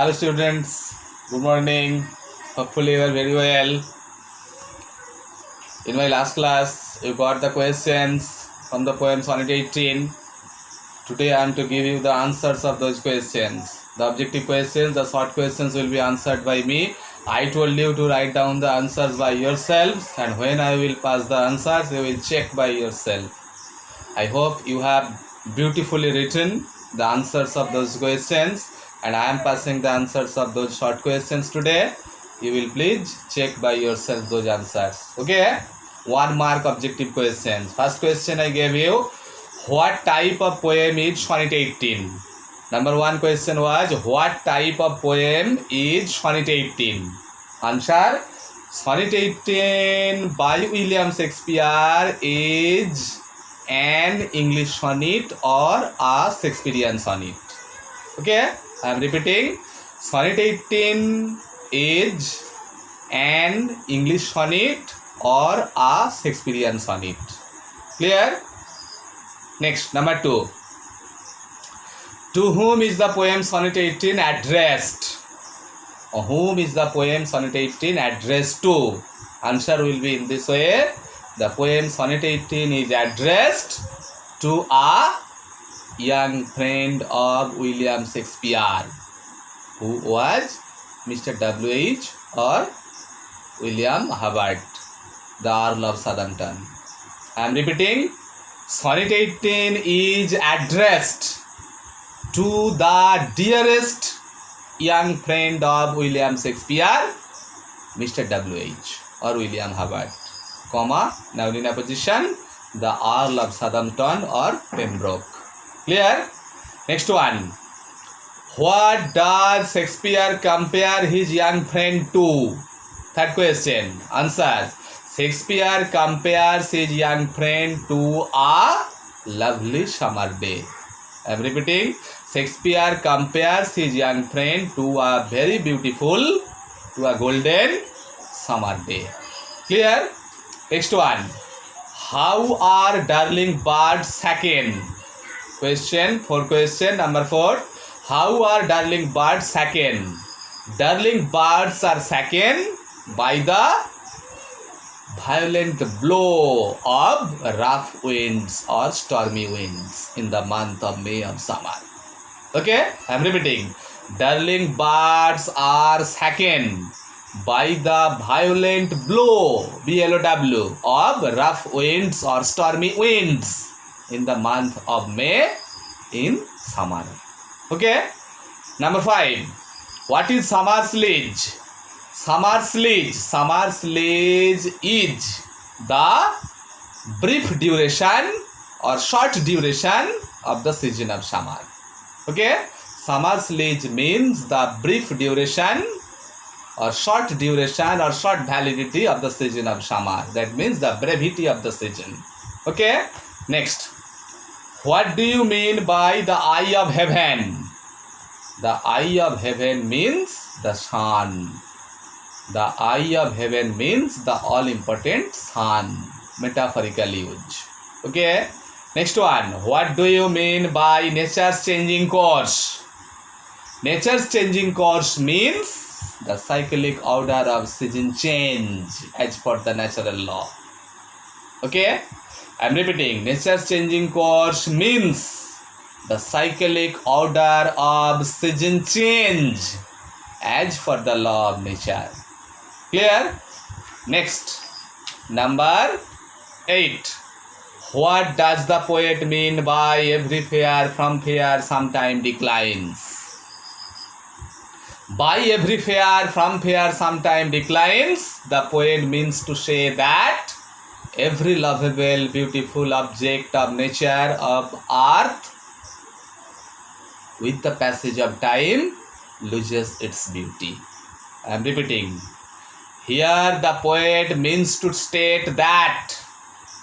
Hello students, good morning. Hopefully you are very well. In my last class, you got the questions from the poem Sonnet 18. Today I am to give you the answers of those questions. The objective questions, the short questions will be answered by me. I told you to write down the answers by yourselves, and when I will pass the answers, you will check by yourself. I hope you have beautifully written the answers of those questions, and I am passing the answers of those short questions today. You will please check by yourself those answers. Okay? 1 mark objective questions. First question I gave you, what type of poem is Sonnet 18? Number 1 question was, what type of poem is Sonnet 18? Answer, Sonnet 18 by William Shakespeare is an English sonnet or a Shakespearean sonnet. Okay, I am repeating. Sonnet 18 is an English sonnet or a Shakespearean sonnet. Clear? Next, number 2. To whom is the poem Sonnet 18 addressed? Or whom is the poem Sonnet 18 addressed to? Answer will be in this way. The poem Sonnet 18 is addressed to a young friend of William Shakespeare, who was Mr. W.H. or William Hubbard, the Earl of Southampton. I am repeating. Sonnet 18 is addressed to the dearest young friend of William Shakespeare, Mr. W.H. or William Hubbard, comma, noun in apposition, the Earl of Southampton or Pembroke. Clear? Next one. What does Shakespeare compare his young friend to? Third question. Answer. Shakespeare compares his young friend to a lovely summer day. I am repeating. Shakespeare compares his young friend to a very beautiful, to a golden summer day. Clear? Next one. How are darling birds shaken? Question 4. Question number 4. How are darling birds shaken? Darling birds are shaken by the violent blow of rough winds or stormy winds in the month of May of summer. Okay, I am repeating. Darling birds are shaken by the violent blow, BLOW, of rough winds or stormy winds in the month of May in summer. Okay. Number 5. What is summer sledge? Summer sledge. Summer sledge is the brief duration or short duration of the season of summer. Okay. Summer sledge means the brief duration or short duration or short validity of the season of summer. That means the brevity of the season. Okay. Next. What do you mean by the eye of heaven? The eye of heaven means the sun. The eye of heaven means the all-important sun. Metaphorical use. Okay. Next one. What do you mean by nature's changing course? Nature's changing course means the cyclic order of season change as per the natural law. Okay. I am repeating. Nature's changing course means the cyclic order of season change as per the law of nature. Clear? Next. Number 8. What does the poet mean by every fair from fair sometime declines? By every fair from fair sometime declines, the poet means to say that every lovable, beautiful object of nature, of earth, with the passage of time, loses its beauty. I am repeating. Here the poet means to state that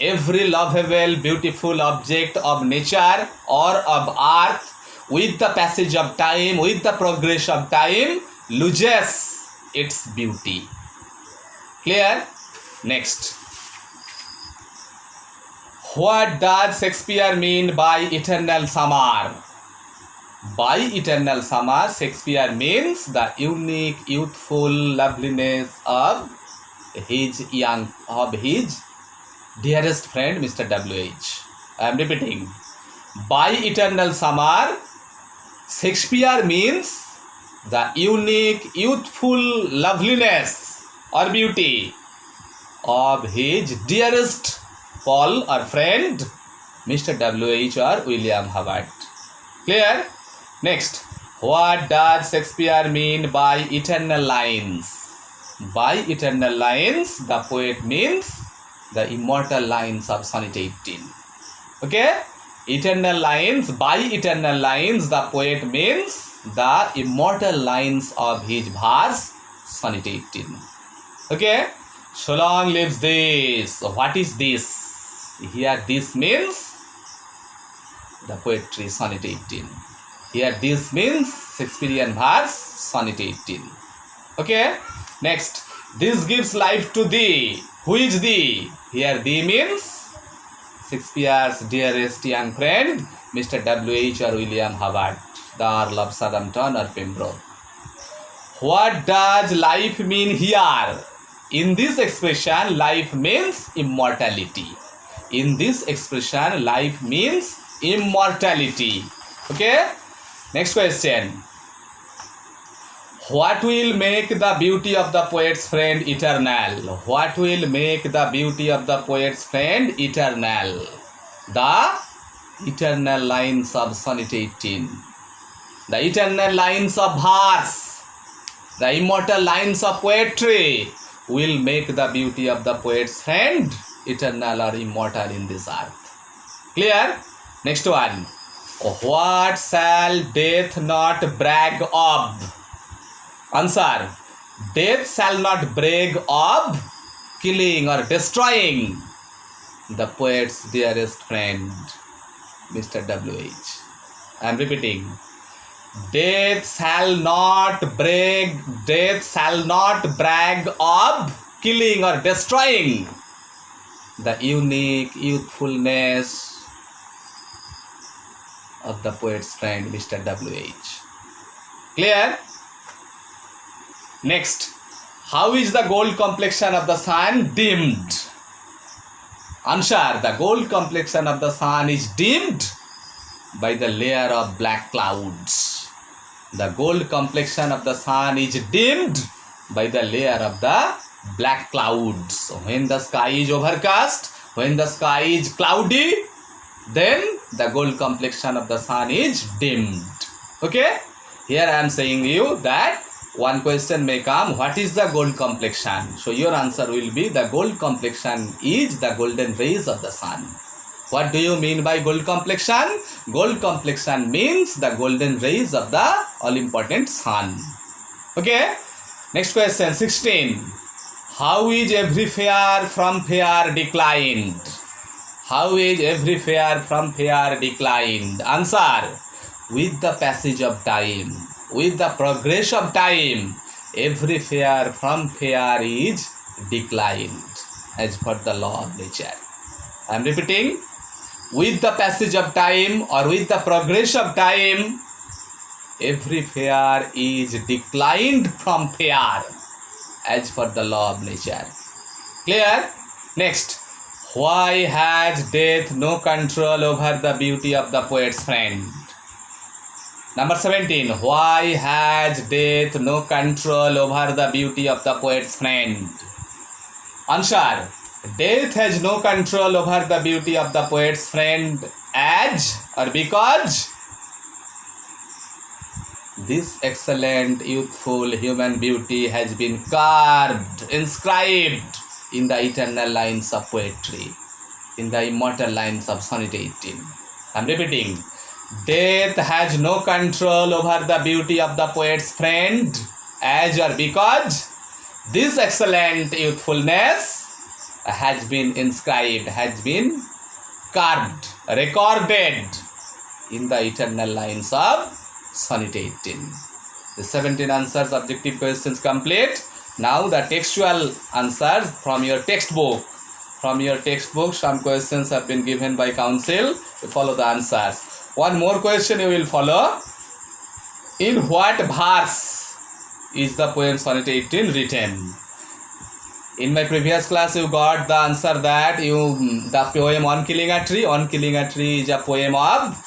every lovable, beautiful object of nature or of earth, with the passage of time, with the progress of time, loses its beauty. Clear? Next. What does Shakespeare mean by eternal summer? By eternal summer, Shakespeare means the unique, youthful loveliness of his dearest friend, Mr. W.H. I am repeating. By eternal summer, Shakespeare means the unique, youthful loveliness or beauty of his dearest Paul or friend, Mr. W.H. or William Herbert. Clear? Next, what does Shakespeare mean by eternal lines? By eternal lines, the poet means the immortal lines of Sonnet 18. Okay? Eternal lines, by eternal lines, the poet means the immortal lines of his verse, Sonnet 18. Okay? So long lives this. What is this? Here, this means the poetry, Sonnet 18. Here, this means Shakespearean verse, Sonnet 18. Okay? Next, this gives life to thee. Who is thee? Here, thee means Shakespeare's dearest young friend, Mr. W.H. or William Herbert, the Earl of Southampton or Pembroke. What does life mean here? In this expression, life means immortality. In this expression, life means immortality. Okay? Next question. What will make the beauty of the poet's friend eternal? What will make the beauty of the poet's friend eternal? The eternal lines of Sonnet 18. The eternal lines of verse. The immortal lines of poetry will make the beauty of the poet's friend eternal or immortal in this earth. Clear? Next one. What shall death not brag of? Answer. Death shall not brag of killing or destroying the poet's dearest friend, Mr. W.H. I am repeating. Death shall not brag of killing or destroying the unique youthfulness of the poet's friend, Mr. W.H. Clear? Next, how is the gold complexion of the sun dimmed? Answer. The gold complexion of the sun is dimmed by the layer of black clouds. The gold complexion of the sun is dimmed by the layer of the black clouds. When the sky is overcast, when the sky is cloudy, then the gold complexion of the sun is dimmed. Okay? Here I am saying you that one question may come, what is the gold complexion? So your answer will be the gold complexion is the golden rays of the sun. What do you mean by gold complexion? Gold complexion means the golden rays of the all-important sun. Okay? Next question, 16. How is every fair from fair declined? How is every fair from fair declined? Answer. With the passage of time, with the progress of time, every fair from fair is declined as per the law of nature. I am repeating. With the passage of time or with the progress of time, every fair is declined from fair as per the law of nature. Clear? Next. Why has death no control over the beauty of the poet's friend? Number 17. Why has death no control over the beauty of the poet's friend? Answer. Death has no control over the beauty of the poet's friend as or because this excellent youthful human beauty has been carved, inscribed in the eternal lines of poetry, in the immortal lines of Sonnet 18. I am repeating. Death has no control over the beauty of the poet's friend as or because this excellent youthfulness has been inscribed, has been carved, recorded in the eternal lines of Sonnet 18. The 17 answers, objective questions complete. Now the textual answers from your textbook. From your textbook, some questions have been given by council. You follow the answers. One more question you will follow. In what verse is the poem Sonnet 18 written? In my previous class, you got the answer that the poem On Killing a Tree. On Killing a Tree is a poem of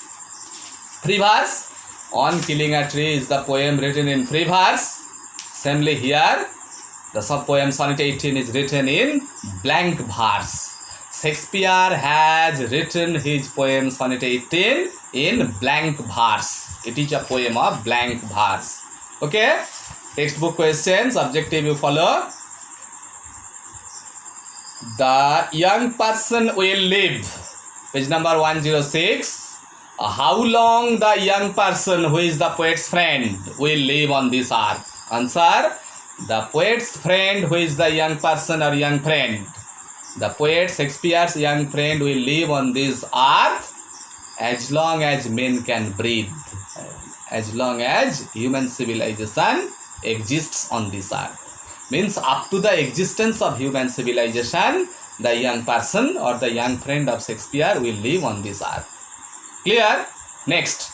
3 verse. On Killing a Tree is the poem written in 3 verse. Similarly here, the sub poem Sonnet 18 is written in blank verse. Shakespeare has written his poem Sonnet 18 in blank verse. It is a poem of blank verse. Okay? Textbook questions, objective you follow. The young person will live. Page number 106. How long the young person who is the poet's friend will live on this earth? Answer. The poet's friend who is the young person or young friend. The poet Shakespeare's young friend will live on this earth as long as men can breathe. As long as human civilization exists on this earth. Means up to the existence of human civilization, the young person or the young friend of Shakespeare will live on this earth. Clear? Next.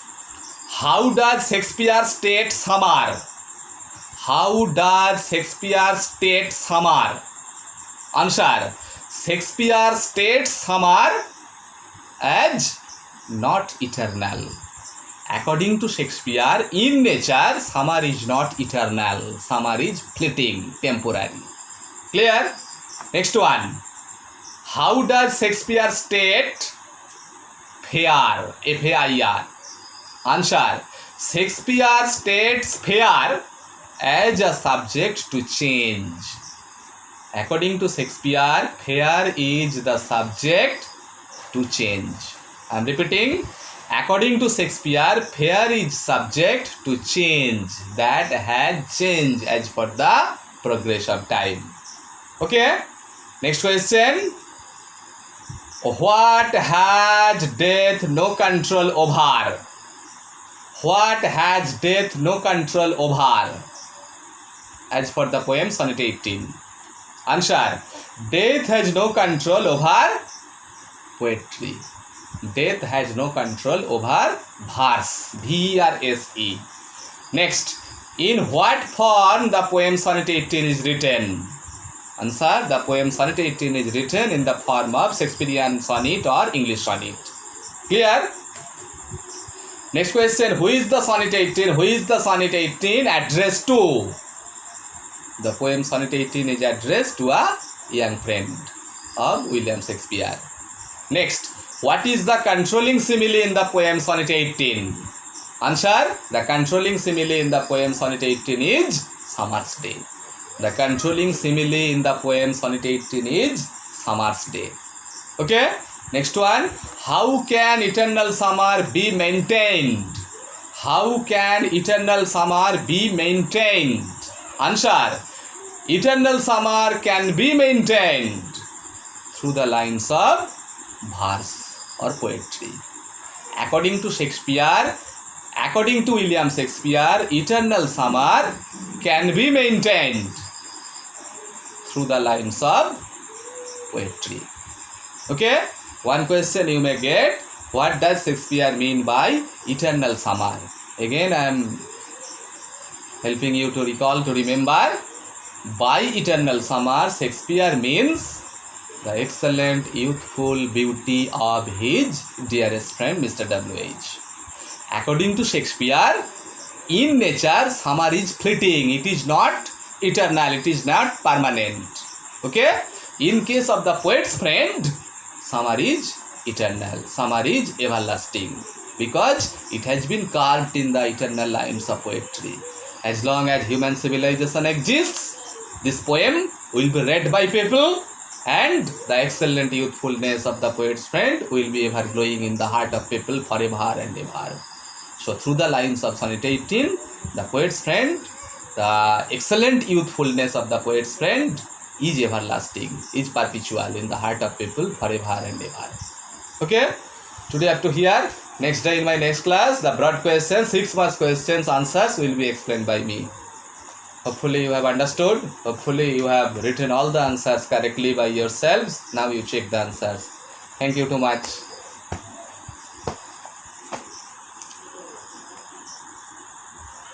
How does Shakespeare state summer? How does Shakespeare state summer? Answer. Shakespeare states summer as not eternal. According to Shakespeare, in nature, summer is not eternal. Summer is fleeting, temporary. Clear? Next one. How does Shakespeare state fair? F-A-I-R. Answer. Shakespeare states fair as a subject to change. According to Shakespeare, fair is the subject to change. I am repeating. According to Shakespeare, fair is subject to change, that has changed as per the progress of time. Okay? Next question. What has death no control over? What has death no control over? As for the poem Sonnet 18. Answer. Death has no control over poetry. Death has no control over verse. V-E-R-S-E. Next. In what form the poem Sonnet 18 is written? Answer. The poem Sonnet 18 is written in the form of Shakespearean sonnet or English sonnet. Clear? Next question. Who is the Sonnet 18? Who is the Sonnet 18 addressed to? The poem Sonnet 18 is addressed to a young friend of William Shakespeare. Next. What is the controlling simile in the poem Sonnet 18? Answer. The controlling simile in the poem Sonnet 18 is summer's day. The controlling simile in the poem Sonnet 18 is summer's day. Okay. Next one. How can eternal summer be maintained? How can eternal summer be maintained? Answer. Eternal summer can be maintained through the lines of verse or poetry. According to Shakespeare, according to William Shakespeare, eternal summer can be maintained through the lines of poetry. Okay? One question you may get. What does Shakespeare mean by eternal summer? Again, I am helping you to recall, to remember. By eternal summer, Shakespeare means the excellent youthful beauty of his dearest friend Mr. W.H. According to Shakespeare, in nature, summer is fleeting. It is not eternal. It is not permanent. Okay? In case of the poet's friend, summer is eternal. Summer is everlasting. Because it has been carved in the eternal lines of poetry. As long as human civilization exists, this poem will be read by people, and the excellent youthfulness of the poet's friend will be ever glowing in the heart of people forever and ever. So through the lines of Sonnet 18, the poet's friend, the excellent youthfulness of the poet's friend is everlasting, is perpetual in the heart of people forever and ever. Okay? Today up to here. Next day in my next class, the broad questions, 6 marks questions, answers will be explained by me. Hopefully you have understood. Hopefully you have written all the answers correctly by yourselves. Now you check the answers. Thank you too much.